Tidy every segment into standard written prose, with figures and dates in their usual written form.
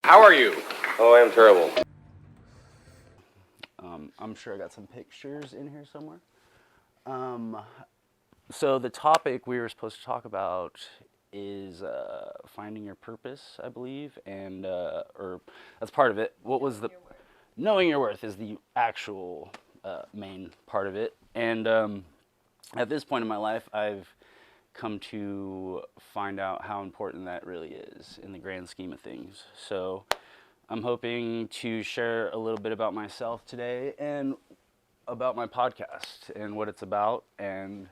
How are you? Oh, I am terrible. I'm sure I got some pictures in here somewhere. So the topic we were supposed to talk about is finding your purpose, I believe, and or that's part of it. What was the knowing your worth is the actual main part of it. And at this point in my life, I've come to find out how important that really is in the grand scheme of things. So I'm hoping to share a little bit about myself today and about my podcast and what it's about and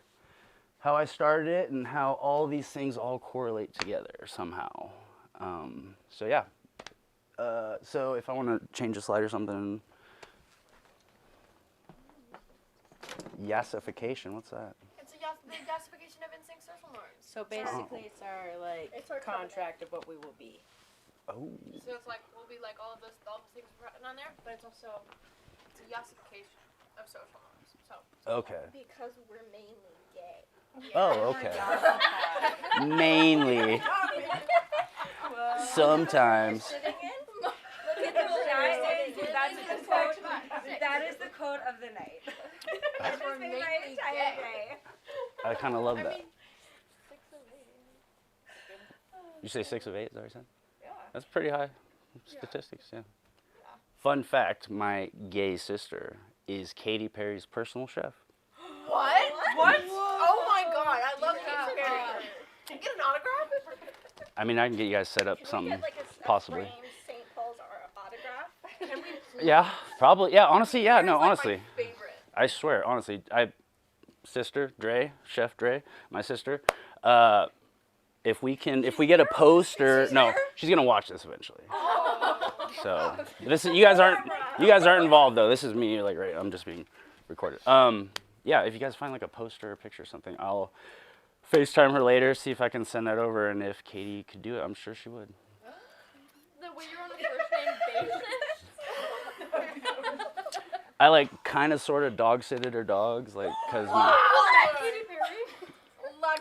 how I started it and how all these things all correlate together somehow. So yeah. So if I want to change a slide or something. Yassification, what's that? It's the yassification of instinct social norms. So basically, it's our contract of what we will be. Oh. So it's like we'll be like all the things written on there, but it's also a yassification of social norms. So Okay. Because we're mainly gay. Oh, okay. Mainly. Sometimes. That is the quote of the night. we're mainly gay. I kind of love that. 6 of 8. You say 6 of 8, is that what you said? Yeah. That's pretty high statistics, yeah. Fun fact, my gay sister is Katy Perry's personal chef. What? What? Oh my god, I love Katy Perry. Can you get an autograph? I mean, I can get you guys set up something, possibly. St. Paul's autograph. Can we Yeah, probably. Yeah, honestly, yeah, no, Here's, like, honestly. my favorite. I swear, honestly, sister, Dre, Chef Dre, my sister, if we get a poster, no, she's gonna watch this eventually. So you guys aren't involved though. This is me, like, right, I'm just being recorded. Yeah, if you guys find like a poster or picture or something, I'll FaceTime her later, see if I can send that over, and if Katie could do it, I'm sure she would. The way you're on a first name basis. I like kind of sort of dog sitted her dogs, like, cause Katy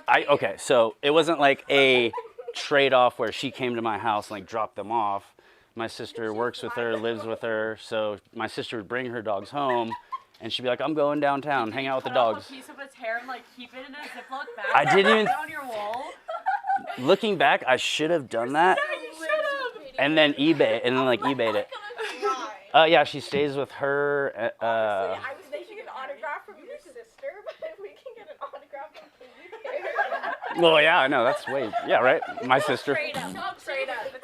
Perry. okay, so it wasn't like a trade-off where she came to my house and like dropped them off. My sister works with her, lives with her, so my sister would bring her dogs home, and she'd be like, "I'm going downtown, hang out with the dogs." A piece of its hair and like keep it in a Ziploc bag. I didn't even. On your wall. Looking back, I should have done that, and then eBayed it. Yeah, she stays with her. I was making an autograph from your sister, but if we can get an autograph from Katy Perry. Well, yeah, I know that's way. Yeah, right. My sister. Trade up. It's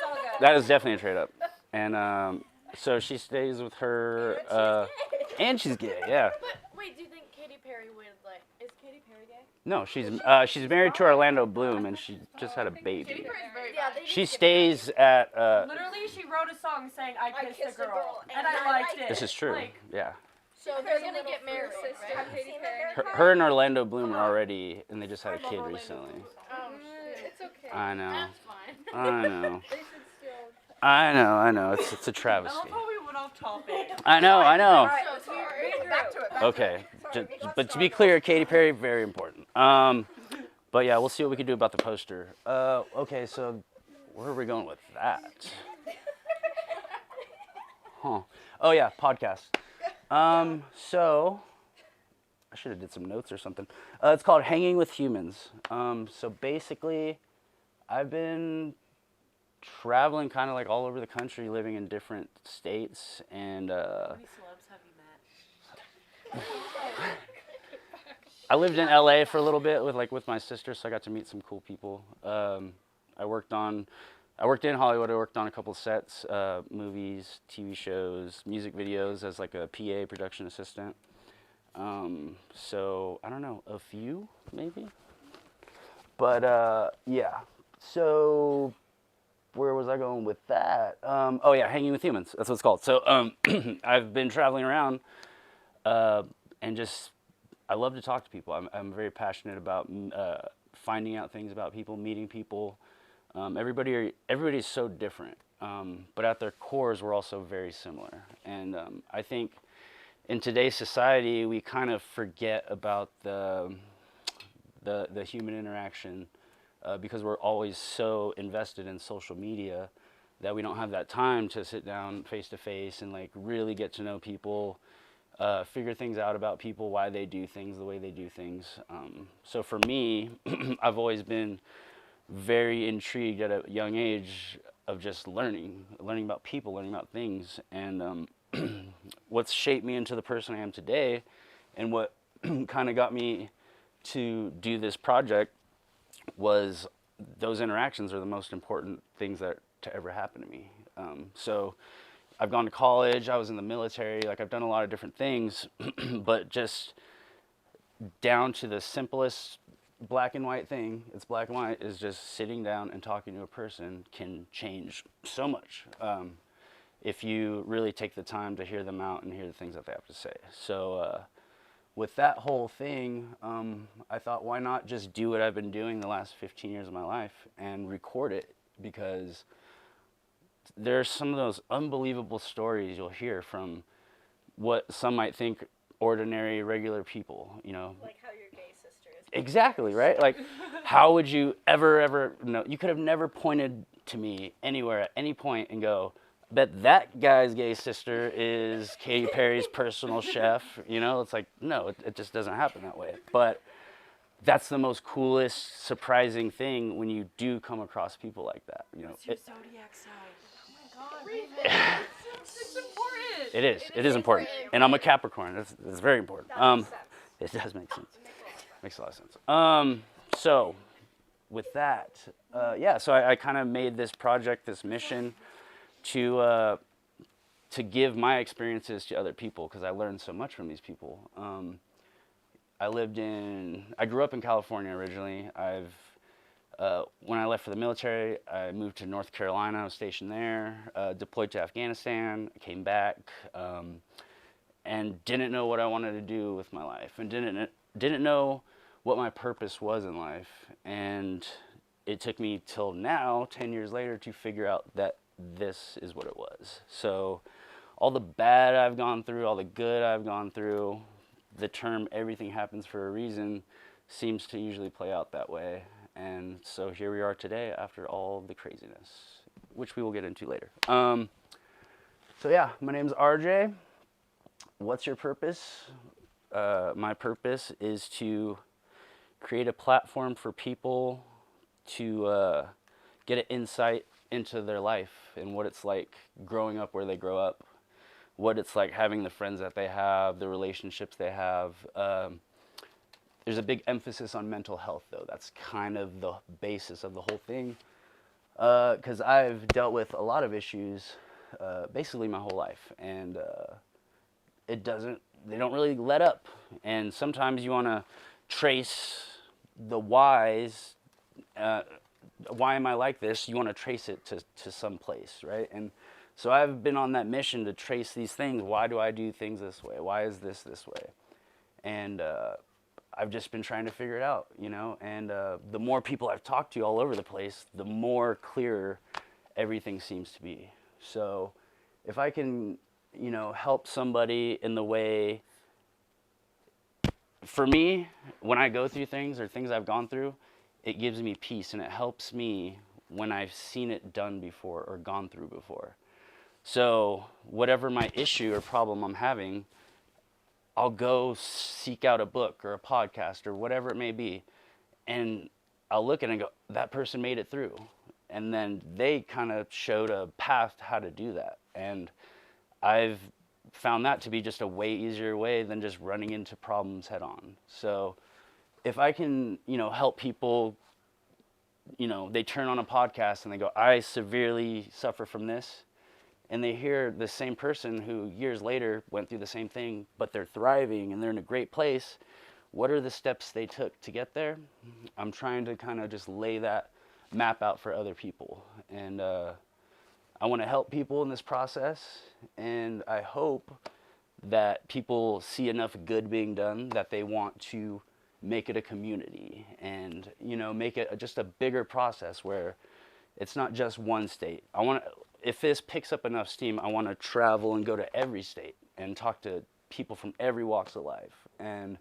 all good. That is definitely a trade up, and so she stays with her, and she's gay. Yeah. But wait, do you think Katy Perry would like? Is Katy Perry gay? No, she's married to Orlando Bloom, and she just had a baby. Katy Perry's very She stays at. Literally, she wrote a song saying, I kissed a girl, and I liked it. This is true. Like, Yeah. So they're gonna get married, right? Katy Perry. Her and Orlando Bloom are already, and they just had a kid recently. It's okay. I know. That's fine. I know. They should still. I know. It's a I love travesty. how we went off topic. I know. Alright, So let's sorry. go Back to it. Okay, but to be clear, Katy Perry, very important. But yeah, we'll see what we can do about the poster. Okay, so where are we going with that? Huh. Oh yeah, podcast. So I should have did some notes or something. It's called Hanging with Humans. So basically, I've been traveling kind of like all over the country, living in different states, and How many celebs have you met? I lived in LA for a little bit with my sister, so I got to meet some cool people. I worked in Hollywood. I worked on a couple sets, movies, TV shows, music videos as like a PA production assistant. So I don't know, a few maybe. But yeah. So where was I going with that? Oh yeah, Hanging with Humans. That's what it's called. So I've been traveling around, and just I love to talk to people. I'm very passionate about finding out things about people, meeting people. Everybody's so different, but at their cores we're also very similar. And I think in today's society we kind of forget about the human interaction because we're always so invested in social media that we don't have that time to sit down face to face and like really get to know people, figure things out about people, why they do things the way they do things. So for me, I've always been very intrigued at a young age of just learning about people, learning about things. And what's shaped me into the person I am today, and what kind of got me to do this project, was those interactions are the most important things that to ever happen to me. So I've gone to college, I was in the military, like I've done a lot of different things, but just down to the simplest black and white thing, it's black and white, is just sitting down and talking to a person can change so much. If you really take the time to hear them out and hear the things that they have to say. So with that whole thing, I thought, why not just do what I've been doing the last 15 years of my life and record it? Because there's some of those unbelievable stories you'll hear from what some might think ordinary, regular people, you know. Like how your gay sister is. Exactly, right? Like, how would you ever know? You could have never pointed to me anywhere at any point and go, I bet that guy's gay sister is Katy Perry's personal chef. You know, it's like, no, it just doesn't happen that way. But that's the most coolest, surprising thing when you do come across people like that. You know, What's your zodiac sign? Oh my God, it's important. it is important. And I'm a Capricorn. That's very important. That makes sense. It does make sense. Makes a lot of sense. So with that, yeah, so I kind of made this project, this mission, to give my experiences to other people, because I learned so much from these people. I grew up in California originally. When I left for the military, I moved to North Carolina. I was stationed there, deployed to Afghanistan, came back, and didn't know what I wanted to do with my life, and didn't know what my purpose was in life. And it took me till now, 10 years later, to figure out that this is what it was. So all the bad I've gone through, all the good I've gone through, the term everything happens for a reason seems to usually play out that way. And so here we are today after all the craziness, which we will get into later. So yeah, my name's RJ. What's your purpose? My purpose is to create a platform for people to get an insight into their life and what it's like growing up where they grow up, what it's like having the friends that they have, the relationships they have. There's a big emphasis on mental health, though. That's kind of the basis of the whole thing, because I've dealt with a lot of issues basically my whole life, and they don't really let up. And sometimes you want to trace the whys. Why am I like this? You want to trace it to some place, right? And so I've been on that mission to trace these things. Why do I do things this way? Why is this way? And I've just been trying to figure it out, you know? And the more people I've talked to all over the place, the more clearer everything seems to be. So if I can, you know, help somebody in the way, for me, when I go through things or things I've gone through, it gives me peace, and it helps me when I've seen it done before or gone through before. So whatever my issue or problem I'm having, I'll go seek out a book or a podcast or whatever it may be, and I'll look at it and go, that person made it through. And then they kind of showed a path how to do that. And I've found that to be just a way easier way than just running into problems head on. So if I can, you know, help people, you know, they turn on a podcast and they go, I severely suffer from this. And they hear the same person who years later went through the same thing, but they're thriving and they're in a great place. What are the steps they took to get there? I'm trying to kind of just lay that map out for other people. And I want to help people in this process. And I hope that people see enough good being done that they want to make it a community and, you know, make it just a bigger process where it's not just one state. If this picks up enough steam, I want to travel and go to every state and talk to people from every walks of life. And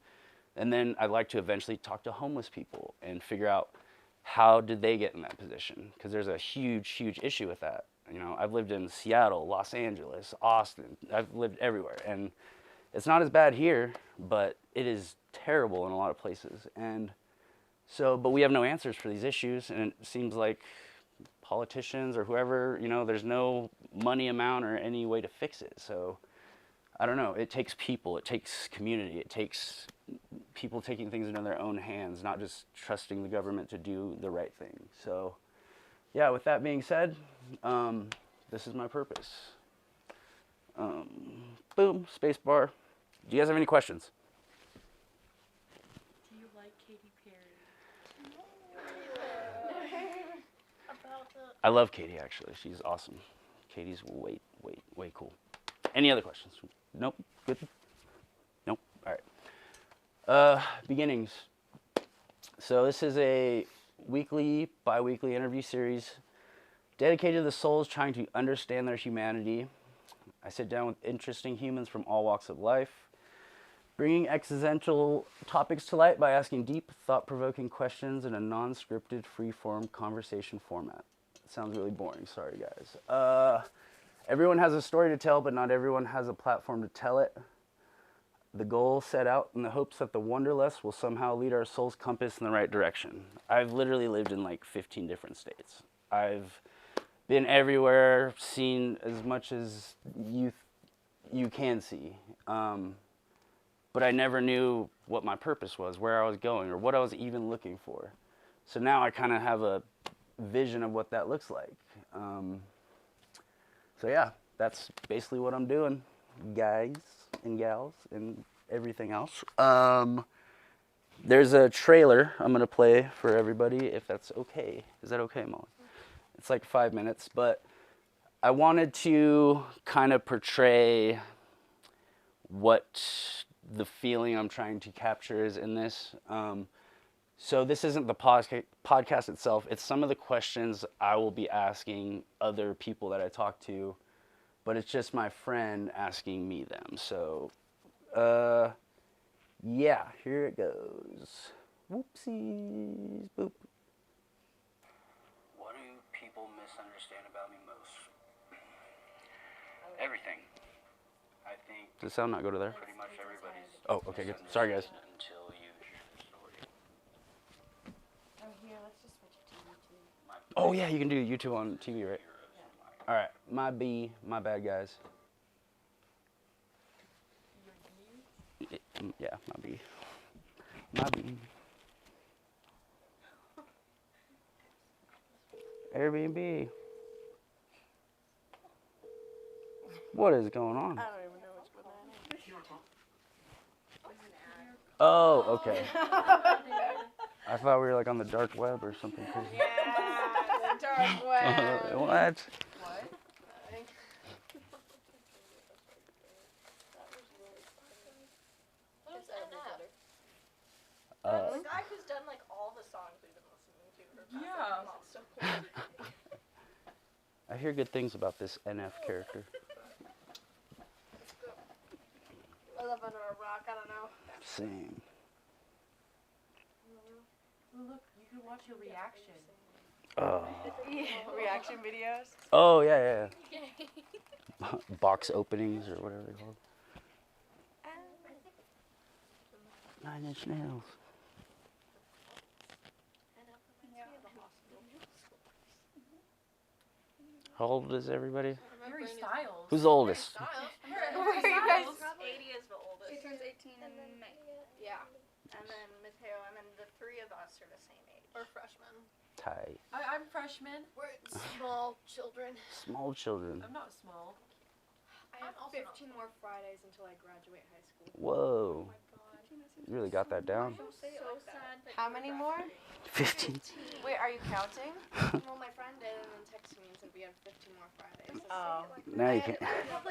then I'd like to eventually talk to homeless people and figure out how did they get in that position, because there's a huge, huge issue with that. You know, I've lived in Seattle, Los Angeles, Austin. I've lived everywhere, and it's not as bad here, but it is terrible in a lot of places. And so, but we have no answers for these issues, and it seems like politicians or whoever, you know, there's no money amount or any way to fix it. So I don't know. It takes people. It takes community. It takes people taking things into their own hands, not just trusting the government to do the right thing. So, yeah, with that being said, this is my purpose. Boom, space bar. Do you guys have any questions? Do you like Katy Perry? I love Katie, actually. She's awesome. Katie's way cool. Any other questions? Nope. Good? Nope. All right. Beginnings. So this is a weekly, bi-weekly interview series dedicated to the souls trying to understand their humanity. I sit down with interesting humans from all walks of life, bringing existential topics to light by asking deep, thought-provoking questions in a non-scripted, free-form conversation format. It sounds really boring. Sorry, guys. Everyone has a story to tell, but not everyone has a platform to tell it. The goal set out in the hopes that the wonderless will somehow lead our soul's compass in the right direction. I've literally lived in like 15 different states. I've been everywhere, seen as much as you can see. But I never knew what my purpose was, where I was going, or what I was even looking for. So now I kind of have a vision of what that looks like. So yeah, that's basically what I'm doing, guys and gals and everything else. There's a trailer I'm going to play for everybody, if that's okay. Is that okay, Molly? It's like 5 minutes, but I wanted to kind of portray what the feeling I'm trying to capture is in this. So this isn't the podcast itself. It's some of the questions I will be asking other people that I talk to, but it's just my friend asking me them. So, yeah, here it goes. Whoopsies, boop. What do people misunderstand about me most? Everything. I think. Does the sound not go to there? Pretty much everybody's. Oh, okay, good. Sorry, guys. Until you hear the story. Oh, here, let's just switch it to YouTube. Oh, yeah, you can do YouTube on TV, right? Yeah. All right, my bad, guys. Yeah, my B. Airbnb. What is going on? I don't even know which one that is. Oh, okay. I thought we were like on the dark web or something crazy. Yeah, the dark web. What? The guy who's done like all the songs we've been listening to for past Yeah. months, so cool. I hear good things about this NF character. I love under a rock, I don't know. Same. Well, look, you can watch your reaction. Oh. Reaction videos? Oh, yeah. Box openings or whatever they're called. 9 Inch Nails. How old is everybody? Harry Styles. Who's the oldest? Harry Styles. 80 is the oldest. He turns 18 in May. Yeah. And then Mateo, and then the three of us are the same age. Or freshmen. Tight. I'm freshman. We're small children. Small children. I'm not small. I have I'm also not 15 more Fridays until I graduate high school. Whoa. my god. You really got that down. Don't say it like that. How many more? 15. Wait, are you counting? Well, my friend did and then texted me and said we have 15 more Fridays. Oh. Now you can't.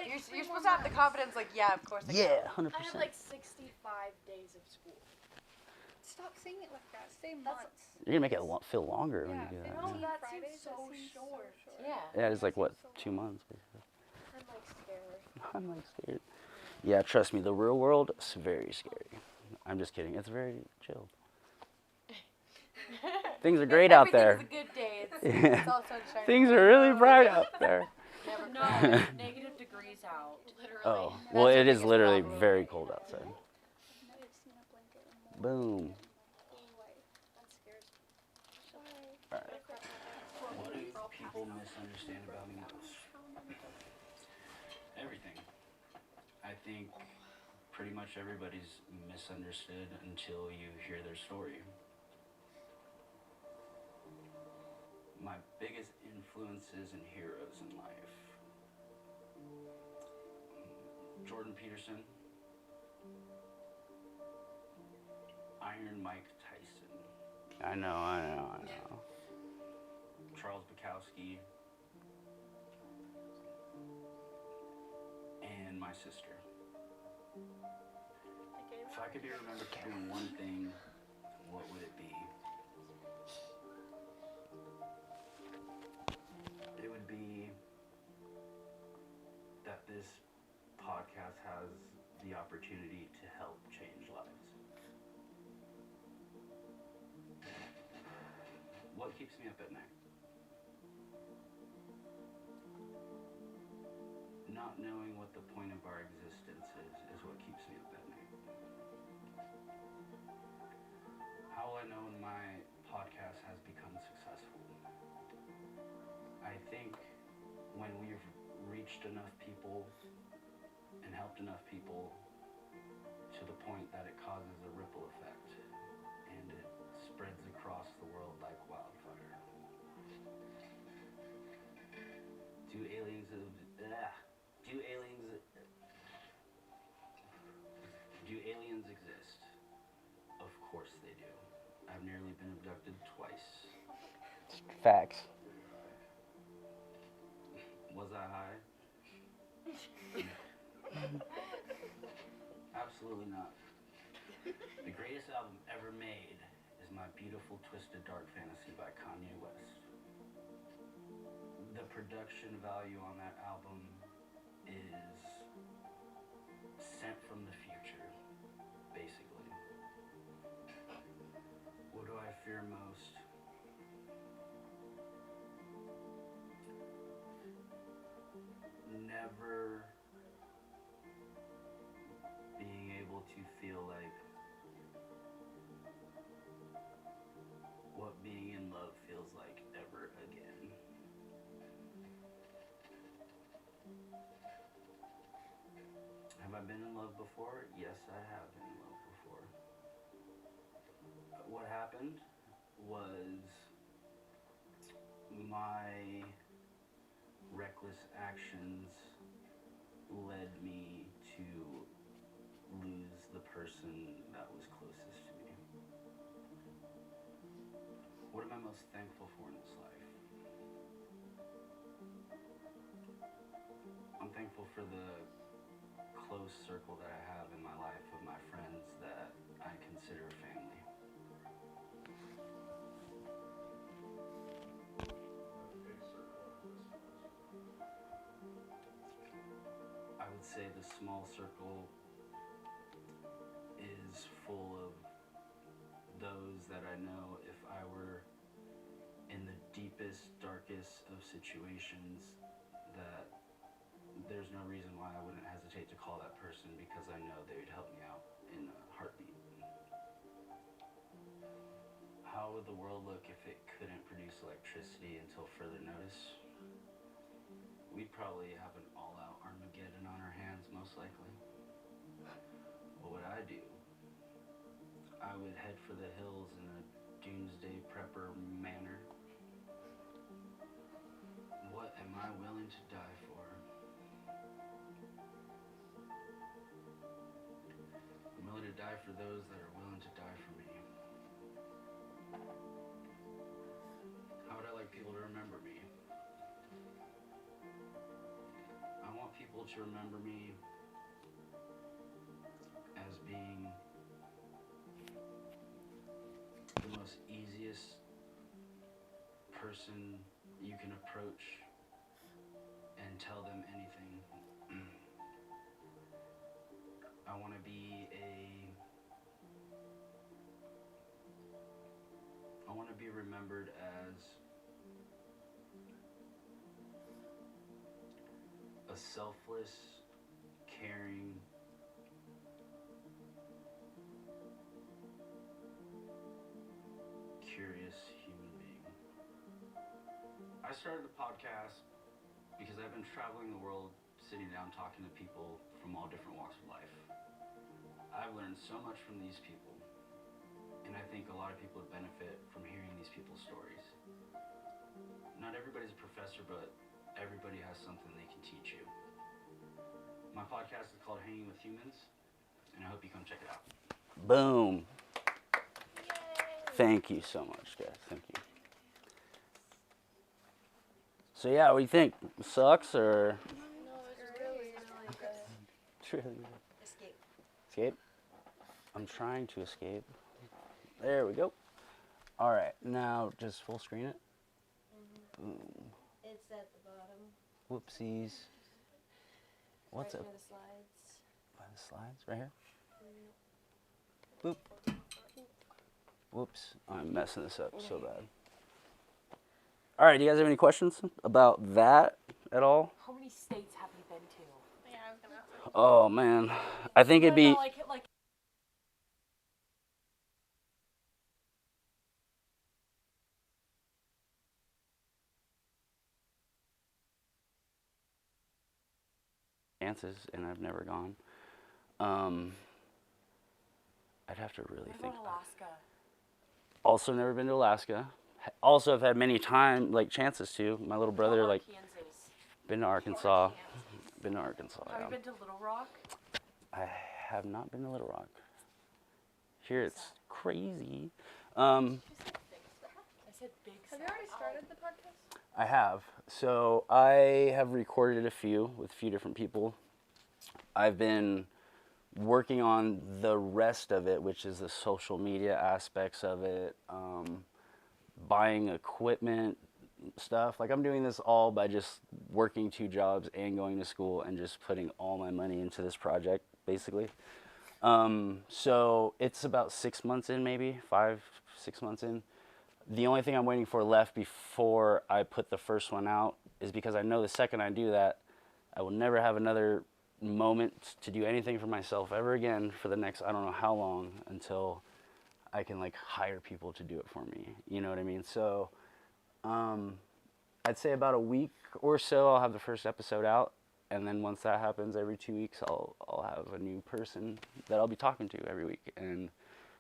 You're supposed to have the confidence, like, yeah, of course I Yeah, can. 100%. I have like 65 days of school. Stop saying it like that. Say That's- months. You're gonna make it feel longer when you do that. No, Yeah. that Fridays, seems so that seems so short. Yeah. Yeah, it's like what, 2 months? Basically. I'm like scared. I'm like scared. Yeah, trust me, the real world is very scary. I'm just kidding. It's very chill. Things are great out there. Everything's a good day. It's all sunshine. Things are really bright out there. Never No, cloudy. it's negative degrees out. Literally. Oh, That's well, our it is biggest literally problem. very cold outside. I've never seen a blanket more Boom. than my whole life. That scares me. All right. What do people misunderstand about me most? Everything. I think pretty much everybody's misunderstood until you hear their story. My biggest influences and heroes in life. Jordan Peterson. Iron Mike Tyson. I know. Charles Bukowski. And my sister. If I could be remembered for doing one thing, what would it be? It would be that this podcast has the opportunity to help change lives. What keeps me up at night? Not knowing what the point of our existence is what keeps me up at night. How will I know when my podcast has become successful? I think when we've reached enough people and helped enough people to the point that it causes a ripple effect and it spreads across the world like wildfire. Do aliens exist? Of course they do. I've nearly been abducted twice. Facts. Was I high? Absolutely not. The greatest album ever made is My Beautiful Twisted Dark Fantasy by Kanye West. The production value on that album is sent from the future, basically. What do I fear most? Never being able to feel like what being in love feels like ever again. Have I been in love before? Yes, I have been in love before. What happened was my reckless actions led me to lose the person that was closest to me. What am I most thankful for in this life? I'm thankful for the close circle that I have in my life of my friends that I consider family. I would say the small circle is full of those that I know if I were in the deepest, darkest of situations, that there's no reason why I wouldn't hesitate to call that person because I know they would help me out in a heartbeat. How would the world look if it couldn't produce electricity until further notice? We'd probably have an all-out Armageddon on our hands, most likely. What would I do? I would head for the hills in a doomsday prepper manner. What am I willing to die for? I'm willing to die for those that are willing to die for me. How would I like people to remember me? I want people to remember me as being the most easiest person you can approach and tell them anything. I want to be remembered as a selfless, caring, curious human being. I started the podcast because I've been traveling the world, sitting down talking to people from all different walks of life. I've learned so much from these people, and I think a lot of people would benefit from hearing these people's stories. Not everybody's a professor, but everybody has something they can teach you. My podcast is called Hanging with Humans, and I hope you come check it out. Boom. Yay. Thank you so much, guys. Thank you. So yeah, what do you think? It sucks or? No, it's really good. It's really good. Escape. Escape? I'm trying to escape. There we go. All right, now just full screen it. Boom. It's at the bottom. Whoopsies. What's Right up? near the slides. By the slides, right here. Boop. Whoops, I'm messing this up so bad. All right, do you guys have any questions about that at all? How many states have you been to? Yeah, I was gonna ask that. Oh man, I think it'd be. No, like Chances, and I've never gone. I'd have to really what think. about Alaska? Also, never been to Alaska. Also, I've had many chances to. My little brother, What about Kansas? been to Arkansas. Been to Arkansas. Have Yeah. you been to Little Rock? I have not been to Little Rock. Here it's crazy. Um, I said big. Have you already started the podcast? I have. So I have recorded a few with a few different people. I've been working on the rest of it, which is the social media aspects of it, buying equipment stuff. Like I'm doing this all by just working 2 jobs and going to school and just putting all my money into this project, basically. So it's about 6 months in, maybe 5, 6 months in. The only thing I'm waiting for left before I put the first one out is because I know the second I do that, I will never have another moment to do anything for myself ever again for the next, I don't know how long, until I can like hire people to do it for me. You know what I mean? So I'd say about a week or so I'll have the first episode out, and then once that happens, every 2 weeks I'll have a new person that I'll be talking to every week. And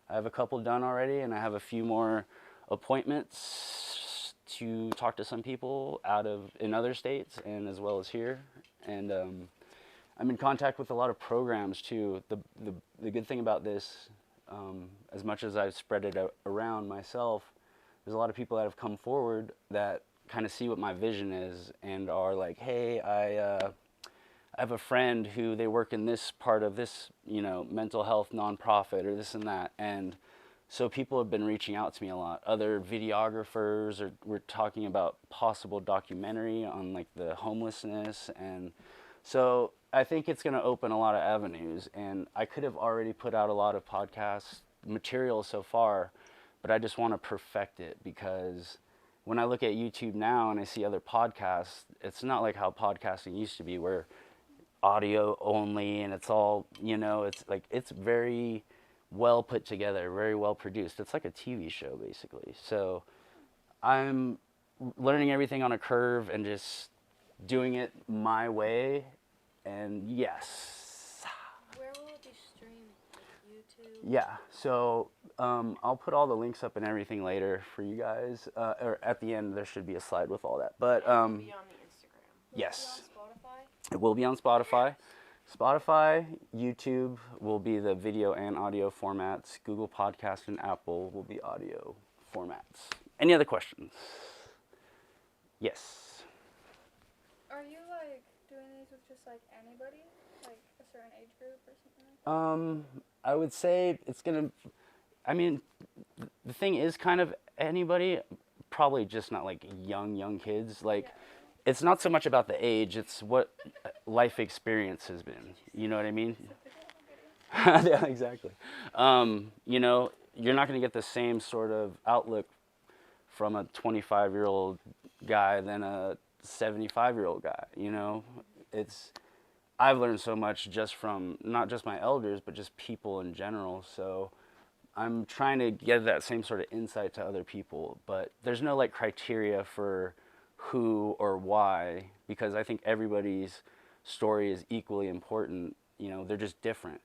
I have a couple done already, and I have a few more appointments to talk to some people in other states and as well as here. And I'm in contact with a lot of programs too. The good thing about this, as much as I've spread it around myself, there's a lot of people that have come forward that kind of see what my vision is and are like, hey, I have a friend who they work in this part of this, mental health nonprofit or this and that. And so people have been reaching out to me a lot. Other videographers we're talking about possible documentary on like the homelessness. And so I think it's going to open a lot of avenues. And I could have already put out a lot of podcast material so far, but I just want to perfect it, because when I look at YouTube now and I see other podcasts, it's not like how podcasting used to be, where audio only and it's all, it's like, it's very well put together, very well produced. It's like a TV show basically. So I'm learning everything on a curve and just doing it my way. And yes. Where will it be streamed? Like YouTube? Yeah. So I'll put all the links up and everything later for you guys. Or at the end there should be a slide with all that. But It'll be on the Instagram. yes. Will it be on Spotify? It will be on Spotify. Spotify, YouTube will be the video and audio formats. Google Podcast and Apple will be audio formats. Any other questions? Yes. Are you like doing these with just like anybody, like a certain age group or something like that? I would say it's gonna. I mean, the thing is kind of anybody. Probably just not like young kids. Like, it's not so much about the age. It's what life experience has been. You know what I mean? Yeah, exactly. You're not going to get the same sort of outlook from a 25-year-old guy than a 75-year-old guy. I've learned so much just from not just my elders, but just people in general. So I'm trying to get that same sort of insight to other people, but there's no like criteria for who or why, because I think everybody's story is equally important. You know, they're just different.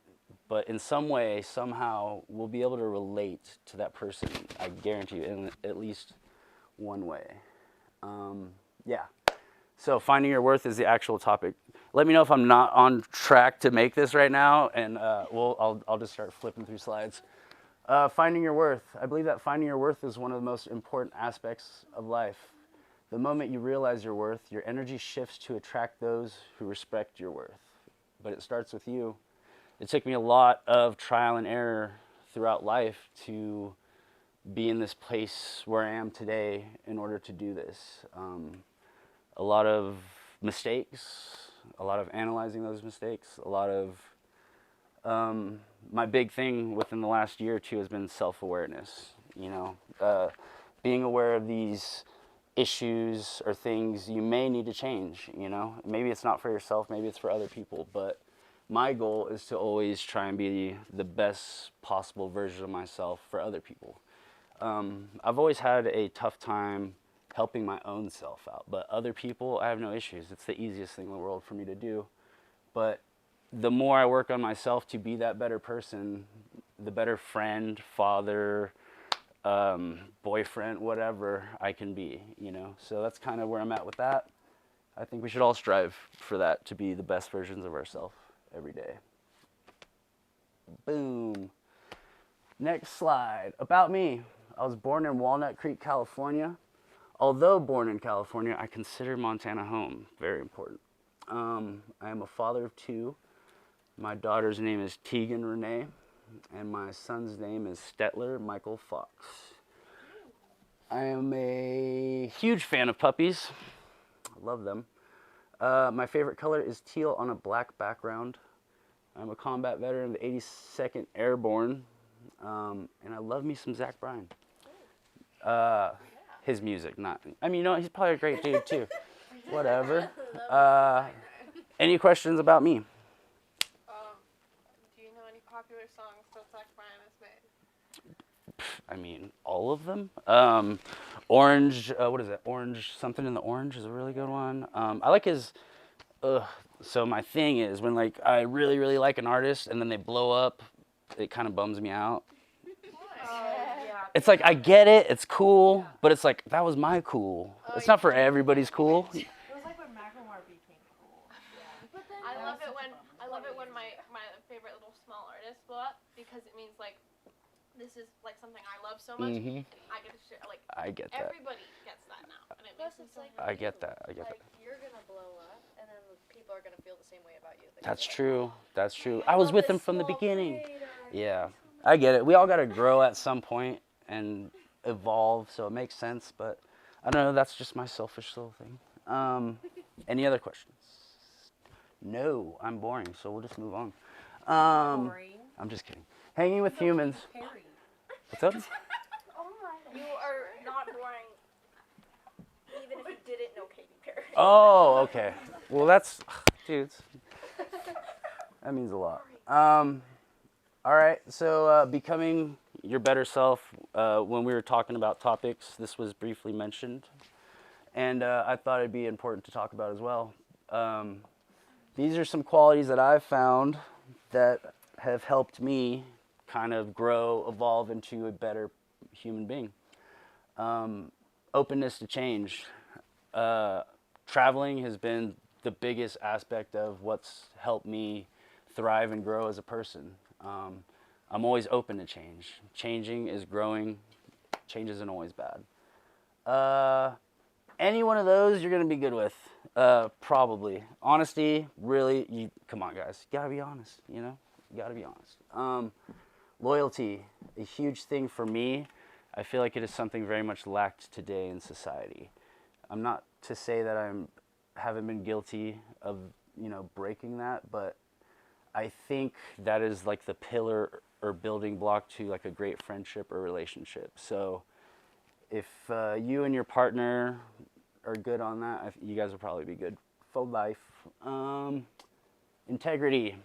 But in some way, somehow, we'll be able to relate to that person, I guarantee you, in at least one way. Yeah. So finding your worth is the actual topic. Let me know if I'm not on track to make this right now, and I'll just start flipping through slides. Finding your worth. I believe that finding your worth is one of the most important aspects of life. The moment you realize your worth, your energy shifts to attract those who respect your worth. But it starts with you. It took me a lot of trial and error throughout life to be in this place where I am today in order to do this. A lot of mistakes, a lot of analyzing those mistakes, a lot of my big thing within the last year or two has been self-awareness. You know, being aware of these issues or things you may need to change. You know, maybe it's not for yourself, maybe it's for other people, but my goal is to always try and be the best possible version of myself for other people. I've always had a tough time helping my own self out, but other people, I have no issues. It's the easiest thing in the world for me to do. But the more I work on myself to be that better person, the better friend, father, boyfriend, whatever I can be, you know. So that's kind of where I'm at with that. I think we should all strive for that, to be the best versions of ourselves every day. Boom. Next slide. About me. I was born in Walnut Creek, California. Although born in California, I consider Montana home. Very important. I am a father of two. My daughter's name is Tegan Renee, and my son's name is Stetler Michael Fox. I am a huge fan of puppies. I love them. My favorite color is teal on a black background. I'm a combat veteran of the 82nd Airborne, and I love me some Zach Bryan. His music, not. I mean, you know, he's probably a great dude too. Whatever. Any questions about me? Do you know any popular songs that Zach Bryan has made? I mean, all of them. Orange, what is it? Orange, something in the Orange is a really good one. I like his, so my thing is when like I really, really like an artist and then they blow up, it kind of bums me out. It's like, I get it, it's cool, but it's like, that was my cool. It's not for everybody's cool. It was like when Macklemore became cool. I love it when my favorite little small artists blow up, because it means like this is like something I love so much. Mm-hmm. I get to share, like I get that. everybody gets that now, and it Plus, makes me it's so like I get that. I get like that. you're gonna blow up, and then people are gonna feel the same way about you. That's true. That's true. I was with him from the beginning. Yeah, I get it. We all got to grow at some point and evolve, so it makes sense. But I don't know. That's just my selfish little thing. Any other questions? No, I'm boring, so we'll just move on. Boring. I'm just kidding. Hanging with humans. Harry. What's up? You are not boring, even if you didn't know Katy Perry. Oh, okay. Well, that's, dudes. That means a lot. All right. So becoming your better self. When we were talking about topics, this was briefly mentioned, and I thought it'd be important to talk about as well. These are some qualities that I've found that have helped me kind of grow, evolve into a better human being. Openness to change. Traveling has been the biggest aspect of what's helped me thrive and grow as a person. I'm always open to change. Changing is growing. Change isn't always bad. Any one of those you're going to be good with. Probably. Honesty, really, come on guys, you gotta be honest, you know? You gotta be honest. Loyalty, a huge thing for me. I feel like it is something very much lacked today in society. I'm not to say that I haven't been guilty of, you know, breaking that, but I think that is like the pillar or building block to like a great friendship or relationship. So if you and your partner are good on that, you guys will probably be good for life. Integrity,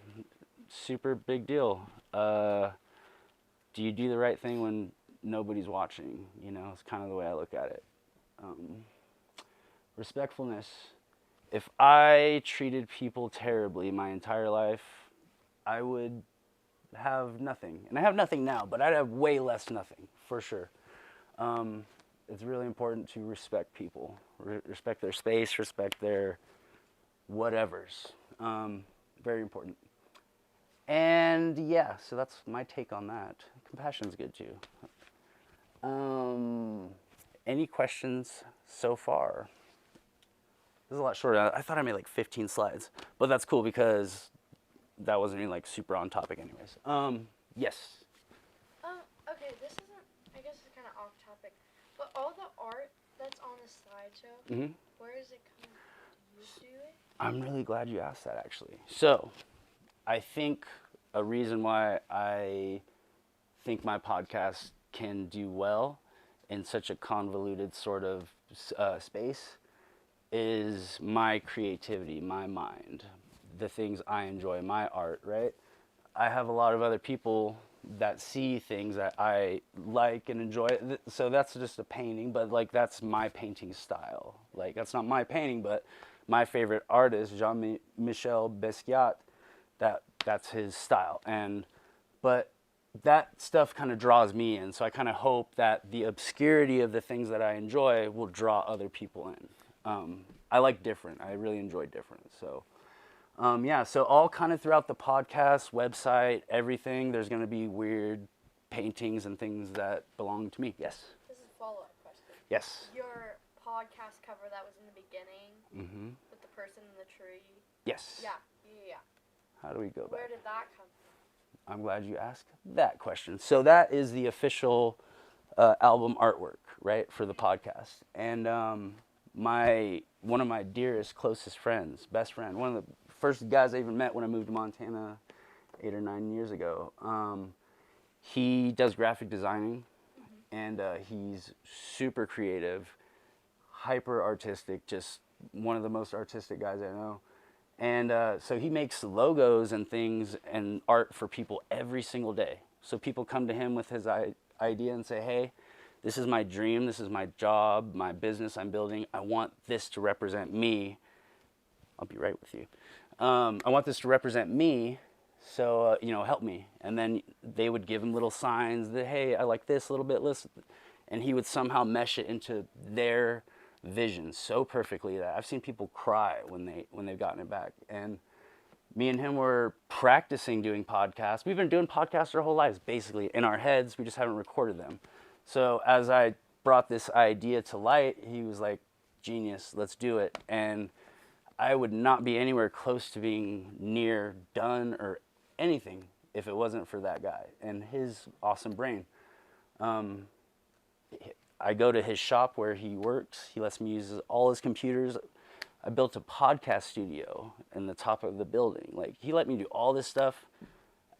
super big deal. Do you do the right thing when nobody's watching? You know, it's kind of the way I look at it. Respectfulness. If I treated people terribly my entire life, I would have nothing. And I have nothing now, but I'd have way less nothing, for sure. It's really important to respect people. Respect their space, respect their whatevers. Very important. And yeah, so that's my take on that. Compassion's good too. Any questions so far? This is a lot shorter. I thought I made like 15 slides, but that's cool because that wasn't even like super on topic anyways. Yes. Okay, this isn't, I guess it's kind of off topic, but all the art that's on the slideshow, where is it coming from? Do you do it? I'm really glad you asked that actually. So, I think a reason why I think my podcast can do well in such a convoluted sort of space is my creativity, my mind, the things I enjoy, my art, right? I have a lot of other people that see things that I like and enjoy. So that's just a painting, but like that's my painting style. Like that's not my painting, but my favorite artist, Jean-Michel Basquiat, that's his style. But that stuff kind of draws me in. So I kind of hope that the obscurity of the things that I enjoy will draw other people in. I like different. I really enjoy different. So yeah, so all kind of throughout the podcast, website, everything, there's going to be weird paintings and things that belong to me. Yes? This is a follow-up question. Yes. Your podcast cover that was in the beginning with the person in the tree. Yes. Yeah. How do we go back? Where did that come from? I'm glad you asked that question. So that is the official album artwork, right, for the podcast. And one of my dearest, closest friends, best friend, one of the first guys I even met when I moved to Montana 8 or 9 years ago, he does graphic designing, and he's super creative, hyper artistic, just one of the most artistic guys I know. And so he makes logos and things and art for people every single day. So people come to him with his idea and say, hey, this is my dream, this is my job, my business I'm building. I want this to represent me. I'll be right with you. I want this to represent me, so, help me. And then they would give him little signs that, hey, I like this a little bit, listen. And he would somehow mesh it into their vision so perfectly that I've seen people cry when they've gotten it back. And me and him were practicing doing podcasts. We've been doing podcasts our whole lives, basically, in our heads. We just haven't recorded them. So as I brought this idea to light, he was like, genius, let's do it. And I would not be anywhere close to being near done or anything if it wasn't for that guy and his awesome brain. I go to his shop where he works. He lets me use all his computers. I built a podcast studio in the top of the building. Like, he let me do all this stuff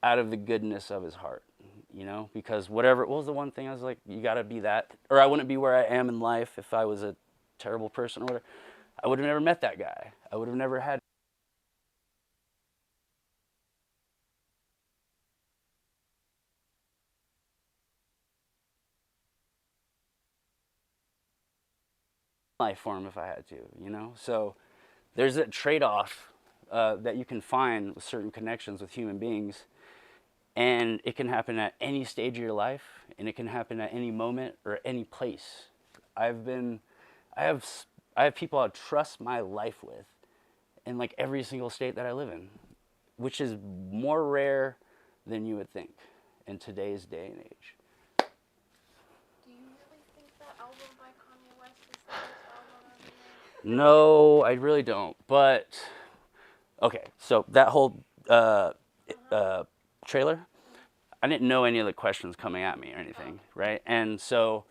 out of the goodness of his heart, because what was the one thing I was like, you got to be that, or I wouldn't be where I am in life if I was a terrible person or whatever. I would have never met that guy. I would have never had life for him if I had to, So there's a trade-off that you can find with certain connections with human beings, and it can happen at any stage of your life, and it can happen at any moment or any place. I have people I trust my life with in like every single state that I live in, which is more rare than you would think in today's day and age. Do you really think that album by Kanye West is the best album ever made? No, I really don't. But, okay, so that whole trailer, I didn't know any of the questions coming at me or anything, right? And so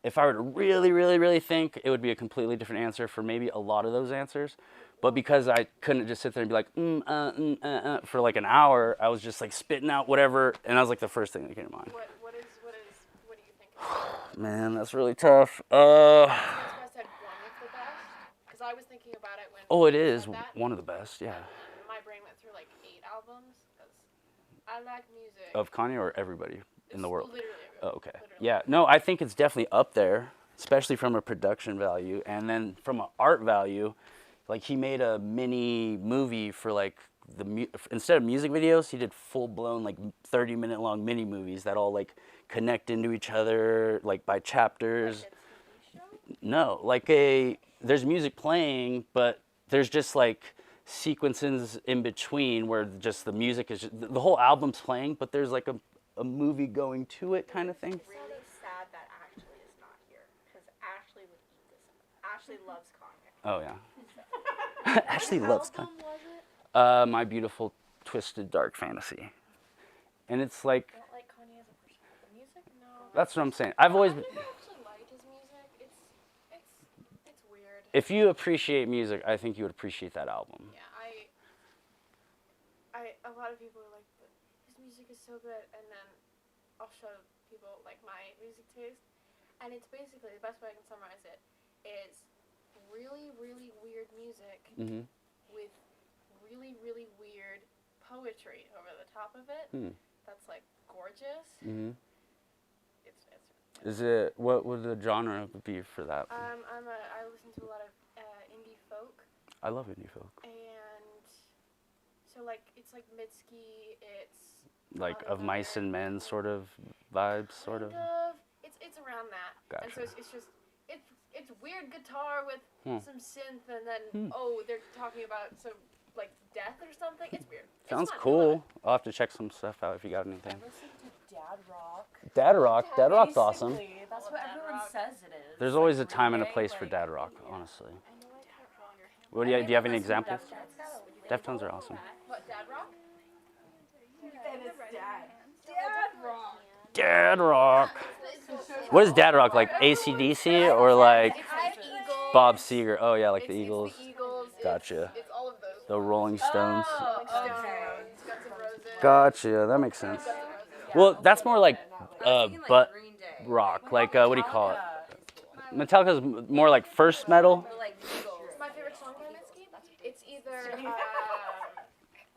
if I were to really, really, really think, it would be a completely different answer for maybe a lot of those answers. But because I couldn't just sit there and be like, for like an hour, I was just like spitting out whatever, and that was like the first thing that came to mind. What do you think? Man, that's really tough. That's why I said one of the best, because I was thinking about it when Oh, it is said that, one of the best. Yeah. and my brain went through like 8 albums because I like music. Of Kanye or everybody in the world? Literally Oh, everybody. okay. Literally. Yeah. No, I think it's definitely up there, especially from a production value, and then from an art value. Like he made a mini movie for like instead of music videos, he did full blown like 30-minute long mini movies that all like connect into each other like by chapters. Like a TV show? No, like there's music playing, but there's just like sequences in between where just the music is the whole album's playing, but there's like a movie going to it kind of thing. It's really sad that Ashley is not here because Ashley would eat this up. Ashley loves Kanye. Oh yeah. Ashley loves Album Kanye. was it? My Beautiful Twisted Dark Fantasy. And it's like, I don't like Kanye as a person. The music? No. that's what I'm saying. I've always, I never actually liked his music. It's weird. if you appreciate music, I think you would appreciate that album. Yeah, a lot of people are like, his music is so good, and then I'll show people like my music taste, and it's basically the best way I can summarize it is really, really weird music Mm-hmm. with really, really weird poetry over the top of it. That's like gorgeous. Mm-hmm. It's Is it, what would the genre be for that? I listen to a lot of indie folk, I love indie folk. and so like it's like Mitski, it's Like of Mice and Men sort of vibes, sort of. It's around that. And so Gotcha. it's just it's weird guitar with some synth, and then they're talking about some like death or something. It's weird. Sounds it's fun. cool. I'll have to check some stuff out if you got anything. Listen to Dad Rock. Dad Rock. Dad Rock's awesome. Basically, that's what everyone says it is. There's Like, always a time and a reggae, place for like- Dad Rock, honestly. I know I can't draw your hand. What do you have any Listen to examples? Deftones. Deftones are awesome. What, Dad Rock? And it's dad. Dad rock. Dad Rock. What is Dad Rock, like AC/DC or like Bob Seger? Oh yeah, like the Eagles. The Eagles. Gotcha. It's all of those. The Rolling Stones. Rolling Stones, okay. Guns N' Roses. Gotcha, that makes sense. Guns N' Roses, yeah. Well, that's more like Like butt Green Day. rock. Like what do you call it? Metallica. Metallica's more like first metal. Or like Eagles. My favorite song by Mitski, it's either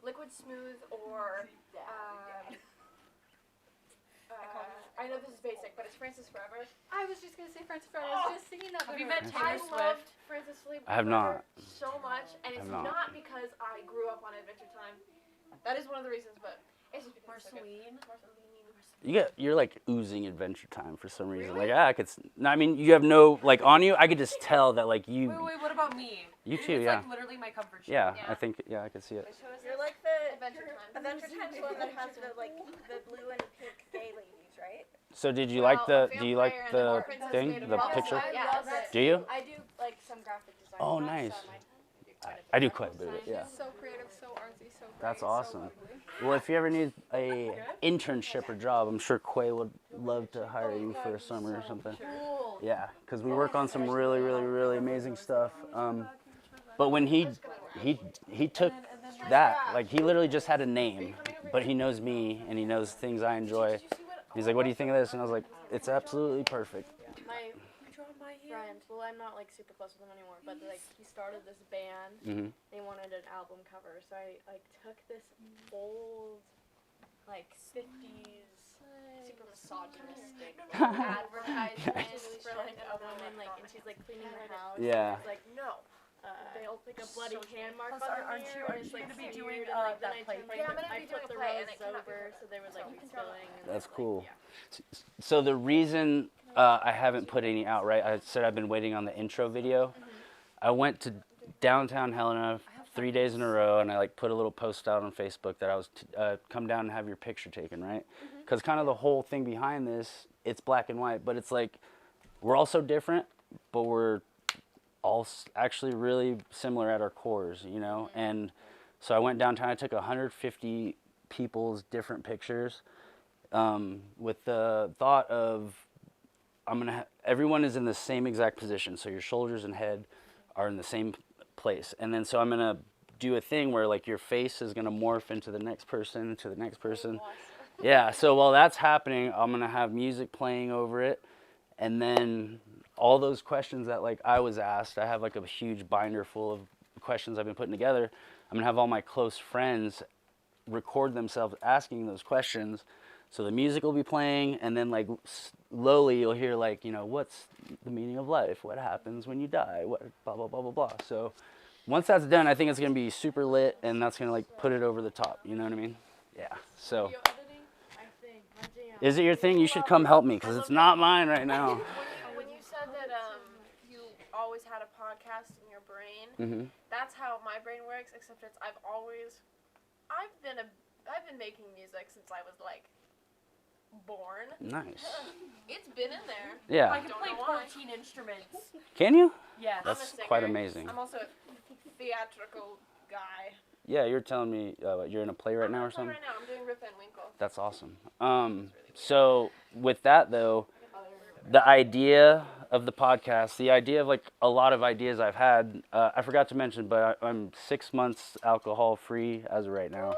Liquid Smooth or I know this is basic, but it's Francis Forever. I was just gonna say Francis Forever. I was just singing that. Have with you her. met I Taylor loved Swift? Francis I have Forever not. so much, and it's have not. not because I grew up on Adventure Time. That is one of the reasons, but it's just because it's so good. Marceline. You're like oozing Adventure Time for some reason. Like I could. No, I mean you have no like on you. I could just tell that like Wait, what about me? You too, It's yeah. like literally my comfort show. Yeah, Yeah. I think I could see it. You're like the Adventure Time. Adventure Time's one that has the like the blue and pink gay ladies, right? So did you Well, like the? a Do you like vampire and the a princess thing? made of The rocks. picture? Yeah, love that's it. Do you? I do like some graphic design. Oh, stuff, nice. so I do quite a bit of it. Yeah. So creative, so artsy, so great. That's so awesome. lovely. Well, if you ever need a internship or job, I'm sure Quay would love to hire you for a summer or something. Cool. Yeah, because we work on some really, really, really amazing stuff. But when he took that, like he literally just had a name, but he knows me and he knows things I enjoy. He's like, "What do you think of this?" And I was like, "It's absolutely perfect." my friend, well, I'm not like super close with him anymore, but like he started this band. Hmm. They wanted an album cover, so I like took this old like 50s super misogynistic advertisement for like a woman like and she's like cleaning her house. Yeah. And it's like no. They'll like a bloody hand mark Plus, on the aren't you mirror, and it's like gonna be so doing, weird, and, like, that then I play took, thing? like, Yeah, I'm gonna I be flipped doing the a play, and rose it cannot be over, reversed. so they were like refilling. And That's like, cool. yeah. So the reason I haven't put any out, right? I said I've been waiting on the intro video. I went to downtown Helena 3 days in a row, and I like put a little post out on Facebook that I was come down and have your picture taken, right? Because kind of the whole thing behind this, it's black and white, but it's like we're all so different, but we're all actually really similar at our cores, you know? And so I went downtown, I took 150 people's different pictures with the thought of everyone is in the same exact position. So your shoulders and head are in the same place. And then so I'm gonna do a thing where like your face is gonna morph into the next person, to the next person. Yeah, so while that's happening, I'm gonna have music playing over it. And then all those questions that like I was asked, I have like a huge binder full of questions I've been putting together, I'm gonna have all my close friends record themselves asking those questions. So the music will be playing, and then like slowly you'll hear like, you know, what's the meaning of life? What happens when you die? What blah blah blah blah blah. So once that's done, I think it's gonna be super lit, and that's gonna like put it over the top. You know what I mean? Yeah. So Video editing, I think. My jam. is it your thing? You should come help me because it's not mine right now. When you said that you always had a podcast in your brain, Mm-hmm. that's how my brain works. Except I've been making music since I was like born. Nice. It's been in there. I Yeah. can don't play know why. 14 instruments. Can you? Yes. I'm a That's singer. quite amazing. I'm also a theatrical guy. Yeah, you're telling me you're in a play right I'm now in or a play something? Right now, I'm doing Rip Van Winkle. That's awesome. So with that though, the idea of the podcast, the idea of like a lot of ideas I've had, I forgot to mention, but I'm 6 months alcohol free as of right now.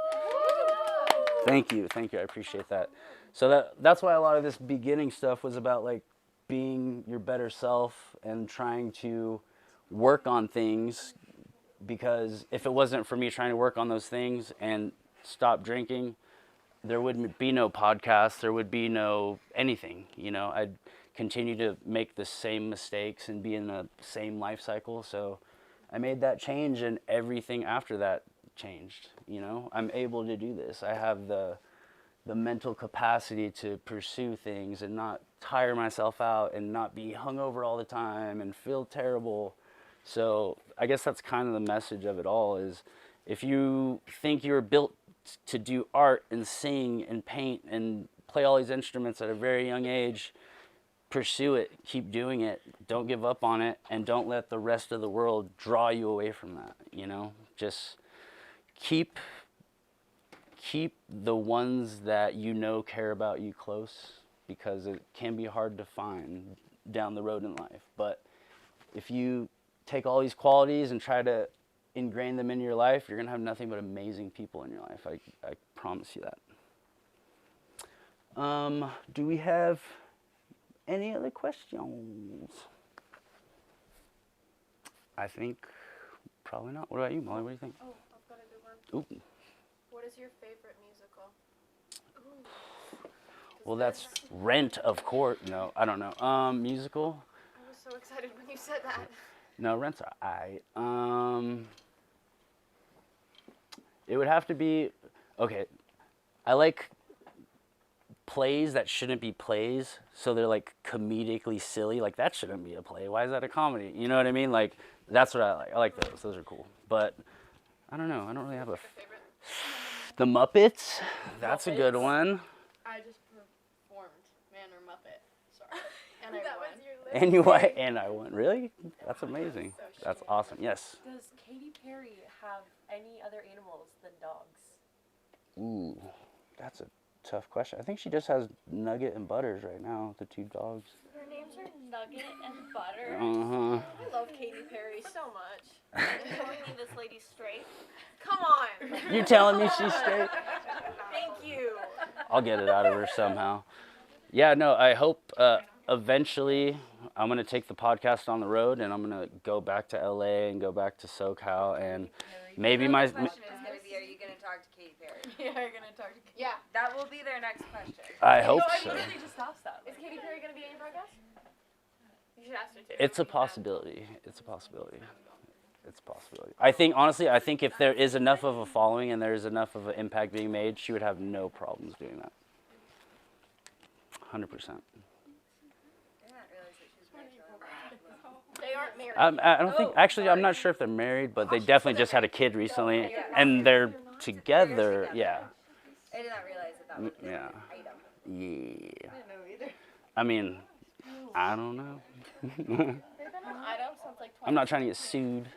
Thank you, I appreciate that. So that's why a lot of this beginning stuff was about like being your better self and trying to work on things, because if it wasn't for me trying to work on those things and stop drinking, there would be no podcast, there would be no anything, you know. I'd continue to make the same mistakes and be in the same life cycle. So I made that change, and everything after that changed, you know. I'm able to do this. I have the mental capacity to pursue things and not tire myself out and not be hungover all the time and feel terrible. So I guess that's kind of the message of it all, is if you think you're built to do art and sing and paint and play all these instruments at a very young age, pursue it, keep doing it, don't give up on it, and don't let the rest of the world draw you away from that, you know? Just keep the ones that you know care about you close, because it can be hard to find down the road in life. But if you take all these qualities and try to ingrain them into your life, you're going to have nothing but amazing people in your life. I promise you that. Do we have any other questions? I think probably not. What about you, Molly? What do you think? Oh, I've got a good one. Ooh. What is your favorite musical? Well, that's Rent, of course. No, I don't know. Musical? I was so excited when you said that. No, Rent's alright. It would have to be, okay, I like plays that shouldn't be plays, so they're like comedically silly. Like, that shouldn't be a play. Why is that a comedy? You know what I mean? Like, that's what I like. I like those. Those are cool. But I don't know. I don't really have a Favorite? The Muppets. That's a good one. I just performed Man or Muppet. Sorry. And I That won. was your list. And you won. And I won. Really? That's amazing. That's awesome. Yes. Does Katy Perry have any other animals than dogs? Ooh, that's a tough question. I think she just has Nugget and Butters right now, the two dogs. Their names are Nugget and Butter. Uh-huh. I love Katy Perry so much. Are you telling me this lady's straight? Come on. You telling me she's straight? Thank you. I'll get it out of her somehow. Yeah, no, I hope eventually I'm going to take the podcast on the road, and I'm going to go back to LA and go back to SoCal, and maybe my... The question is going to be, are you going to talk to Katy Perry? Yeah, you're gonna talk to Katy. Yeah. That will be their next question. I hope I so. literally just asked that. Is Katy Perry gonna be in your podcast? You should ask her too. It's a possibility. It's a possibility. It's a possibility. I think, honestly, I think if there is enough of a following and there's enough of an impact being made, she would have no problems doing that. 100%. I did not realize that she was married to They aren't married. I don't think, actually, I'm not sure if they're married, but they definitely just had a kid recently, and they're together. Yeah. I did not realize that was an Yeah. item. Yeah. I didn't know either. I mean, I don't know. They've been on items since like 20. I'm not trying to get sued.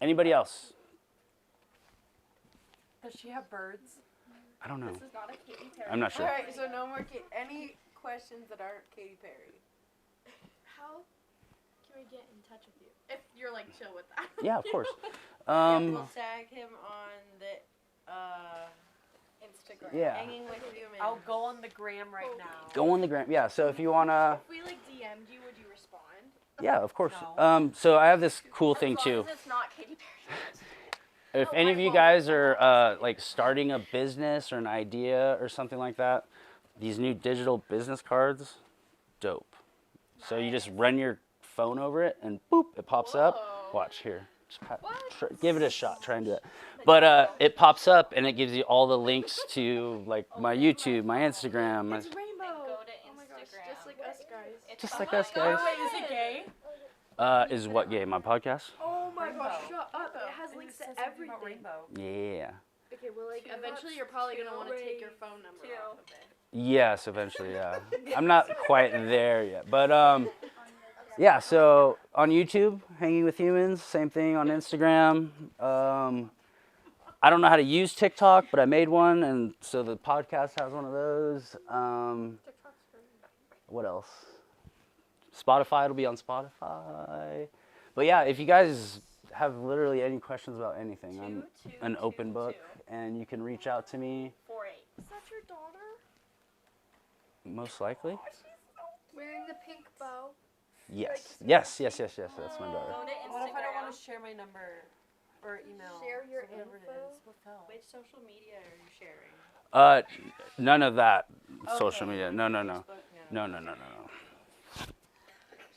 Anybody else? Does she have birds? I don't know. This is not a Katy Perry. I'm not sure. All right, so no more any questions that aren't Katy Perry. How can we get in touch with you? If you're like chill with that. Yeah, of course. We'll tag him on the Instagram. Yeah. hanging with you. I'll go on the gram right now. Go on the gram. Yeah, so if you want to... If we like DM'd you, would you respond? Yeah, of course. No. So I have this cool thing As too. long as it's not Katy Perry. If any of you guys are like starting a business or an idea or something like that, these new digital business cards, dope. So you just run your phone over it and boop, it pops up. Watch here. Just give it a shot. Try and do it. But it pops up and it gives you all the links to like my YouTube, my Instagram. It's rainbow. Go to Oh my gosh, Instagram. just like us guys. It's Just like us guys. Oh, wait, is it gay? Is what game? My podcast? Oh my gosh, Rainbow. shut up. It has links to everything. Rainbow. Yeah. Okay, well, like, Two eventually votes, you're probably two going to want to take your phone number two. off of it. Yes, eventually, yeah. I'm not quite there yet. But yeah, so on YouTube, Hanging with Humans, same thing on Instagram. I don't know how to use TikTok, but I made one, and so the podcast has one of those. What else? Spotify, it'll be on Spotify. But yeah, if you guys have literally any questions about anything, I'm an open book, and you can reach out to me. 48. Is that your daughter? Most likely. Wearing the pink bow. Yes. Yes, that's my daughter. Go to What if I don't want Instagram. to share my number or email? Share your or whatever info? it is? What fell? Which social media are you sharing? None of that social Okay. media. No. Facebook? No.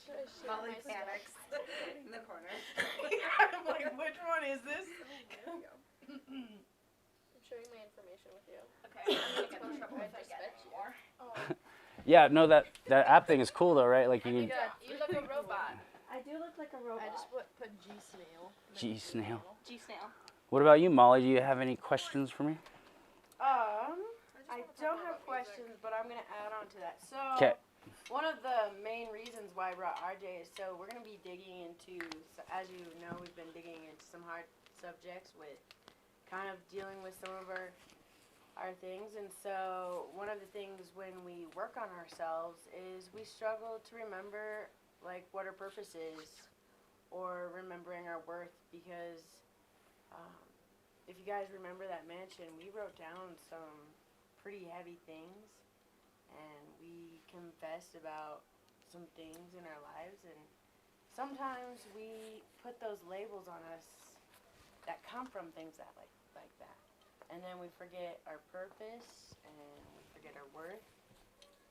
Should I share Molly my panics in the corner. I'm like, which one is this? I'm sharing my information with you. Okay, I'm gonna get in trouble if I get it more. Yeah, no, that app thing is cool though, right? Like you can You look a robot. I do look like a robot. I just put G-Snail. G-Snail. G-Snail. What about you, Molly? Do you have any questions for me? I don't have questions, but I'm gonna add on to that. So, 'Kay. one of the main reasons why I brought RJ is so we're gonna be digging into, as you know, we've been digging into some hard subjects with kind of dealing with some of our things, and so one of the things when we work on ourselves is we struggle to remember like what our purpose is or remembering our worth because if you guys remember that mansion, we wrote down some pretty heavy things and we confessed about some things in our lives, and sometimes we put those labels on us that come from things that like that. And then we forget our purpose and we forget our worth.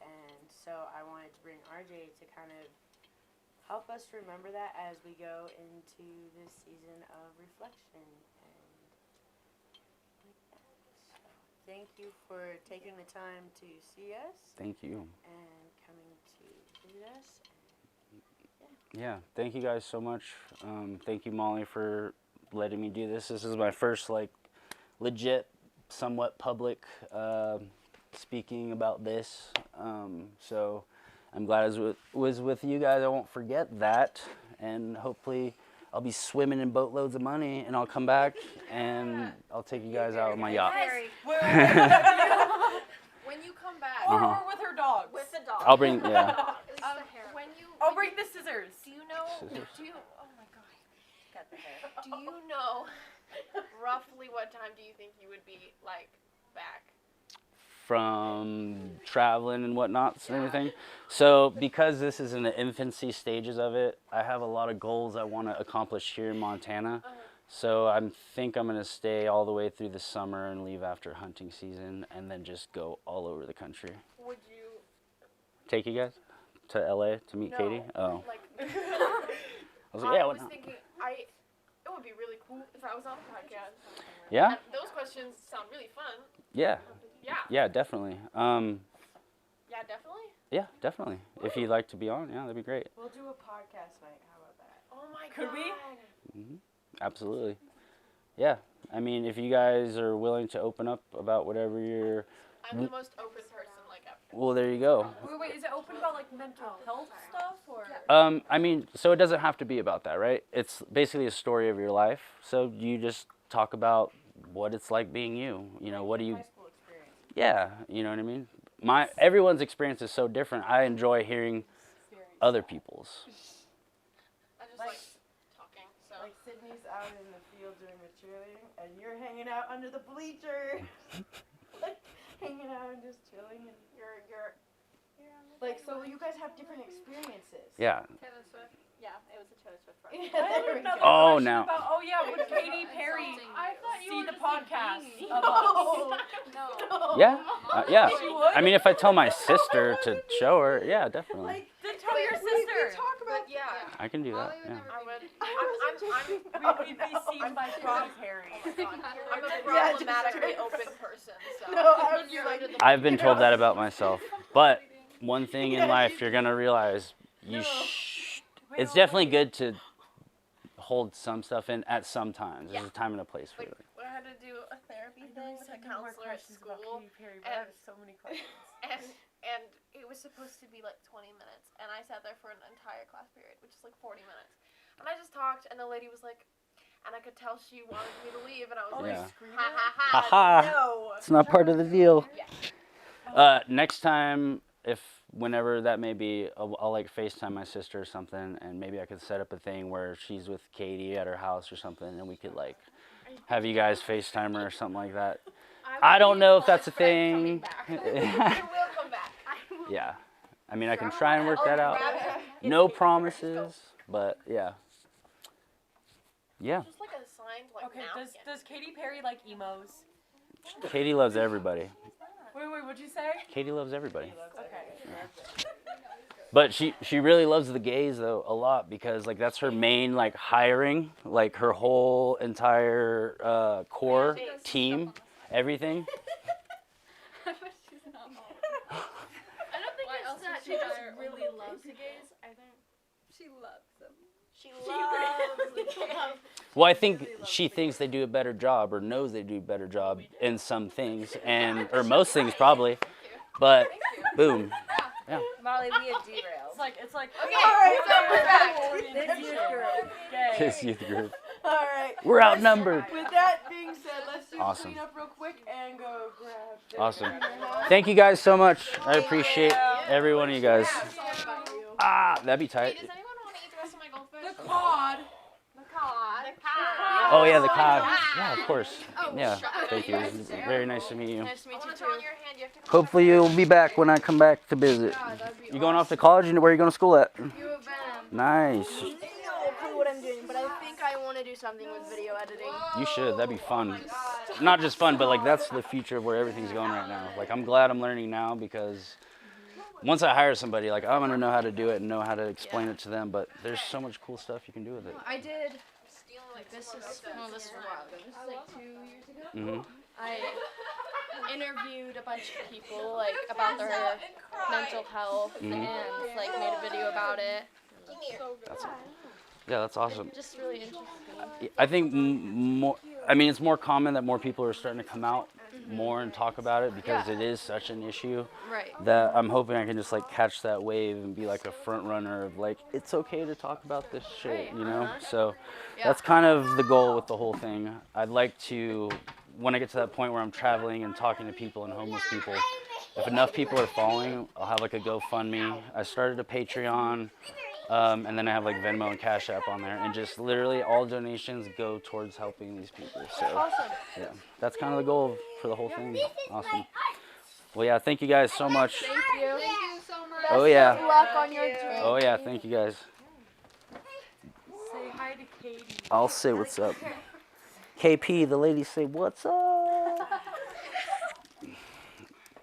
And so I wanted to bring RJ to kind of help us remember that as we go into this season of reflection. And like that. So thank you for taking the time to see us Thank you. and coming to visit us. Yeah, thank you guys so much. Thank you, Molly, for letting me do this. This is my first like legit, somewhat public speaking about this. So I'm glad I was with you guys. I won't forget that, and hopefully I'll be swimming in boatloads of money, and I'll come back and I'll take you guys out on my yacht. When you come back Uh-huh. Or with her dogs. with the dog. I'll bring yeah. When you I'll bring the scissors. do you know Scissors. do you oh my god. Got the hair. Do you know roughly what time do you think you would be like back? From traveling and whatnot and everything. So because this is in the infancy stages of it, I have a lot of goals I want to accomplish here in Montana. So I think I'm going to stay all the way through the summer and leave after hunting season and then just go all over the country. Would you Take you guys to LA to meet No. Katie? Oh. like I was like, yeah, I what was not? thinking it would be really cool if I was on a podcast. Yeah? And those questions sound really fun. Yeah. Yeah. Yeah, definitely. Yeah, definitely. Yeah, definitely. If you'd like to be on, yeah, that'd be great. We'll do a podcast night. How about that? Oh my Could god. we? Absolutely. Yeah. I mean, if you guys are willing to open up about whatever you're... I'm the most open person like ever. Well, there you go. Wait, is it open about like mental health stuff or? I mean, so it doesn't have to be about that, right? It's basically a story of your life. So you just talk about what it's like being you. You know, what do you... High school experience. Yeah, you know what I mean? Everyone's experience is so different. I enjoy hearing other people's. I just like talking. So Like Sydney's out in the field doing the cheerleading, and you're hanging out under the bleacher, like hanging out and just chilling. And you're like, so you guys have different experiences. Yeah. Taylor Swift. Yeah, it was a toast with friends. I have another Oh, question now. about, would Katy Perry I thought you see were the just podcast being mean. of us? No. Yeah, yeah. She would? I mean, if I tell my sister to show her, yeah, definitely. Then tell your sister. But yeah. I can do that. Yeah. I would. We'd be seen by Katy Perry. I'm a problematically open person, so. you're like, I've been told that about myself. But one thing in life you're gonna realize, it's definitely good to hold some stuff in at some times. There's a time and a place for it. I had to do a therapy thing with a counselor at school, Katy Perry, but I have so many questions. and it was supposed to be like 20 minutes, and I sat there for an entire class period, which is like 40 minutes. And I just talked, and the lady was like, and I could tell she wanted me to leave, and I was like, ha ha ha. Haha. No. It's not part of the deal. Yeah. Next time, whenever that may be, I'll like FaceTime my sister or something, and maybe I could set up a thing where she's with Katie at her house or something, and we could like have you guys FaceTime her or something like that. I don't know if that's a thing. It will come back. Yeah. I mean, I can try and work that out. No promises, but yeah. Yeah. Just like a signed like Okay, napkin. does Katy Perry like emos? Katie loves everybody. Wait, what'd you say? Katie loves everybody. Okay. But she really loves the gays though a lot, because like that's her main like hiring, like her whole entire core team, everything. I wish she's not mom. I don't think it's that she just really loves the gays. I think She loves them. she loves Well, I think she thinks they do a better job, or knows they do a better job in some things, or most things probably. But boom. Yeah. Molly, we have derailed. It's like. Okay, so we're back. This youth group. This youth group. All right. We're outnumbered. With that being said, let's do Awesome. clean up real quick and go grab. Awesome. Thank you guys so much. I appreciate every one of you guys. That'd be tight. Does anyone want to eat the rest of my goldfish? The cod. Oh yeah, the cod. Yeah, of course. Yeah. Thank you. It's very nice to meet you. nice to meet I you want to too. draw on your hand. You have to. Hopefully you'll be back when I come back to visit. You going off to college? Where are you going to school at? You have been. Nice. I have no clue what I'm doing, but I think I want to do something with video editing. You should. That'd be fun. Not just fun, but like that's the future of where everything's going right now. Like I'm glad I'm learning now, because once I hire somebody, like I'm gonna know how to do it and know how to explain it to them. But there's so much cool stuff you can do with it. I did. This is a while ago. This is like 2 years ago. Mhm. I interviewed a bunch of people like about their mental health and like made a video about it. That's awesome. Just really interesting. I think more. I mean, it's more common that more people are starting to come out more and talk about it, because it is such an issue. Right. That I'm hoping I can just like catch that wave and be like a front runner of like, it's okay to talk about this shit, you know? So that's kind of the goal with the whole thing. I'd like to, when I get to that point where I'm traveling and talking to people and homeless people, if enough people are following, I'll have like a GoFundMe. I started a Patreon, and then I have like Venmo and Cash App on there, and just literally all donations go towards helping these people. So yeah, that's kind of the goal for the whole thing. Awesome. Well, yeah, thank you guys so much. Thank you. Thank you so much. Oh yeah. Good luck on your dream. Oh yeah, thank you guys. Say hi to Katie. I'll say what's up. KP, the ladies say what's up.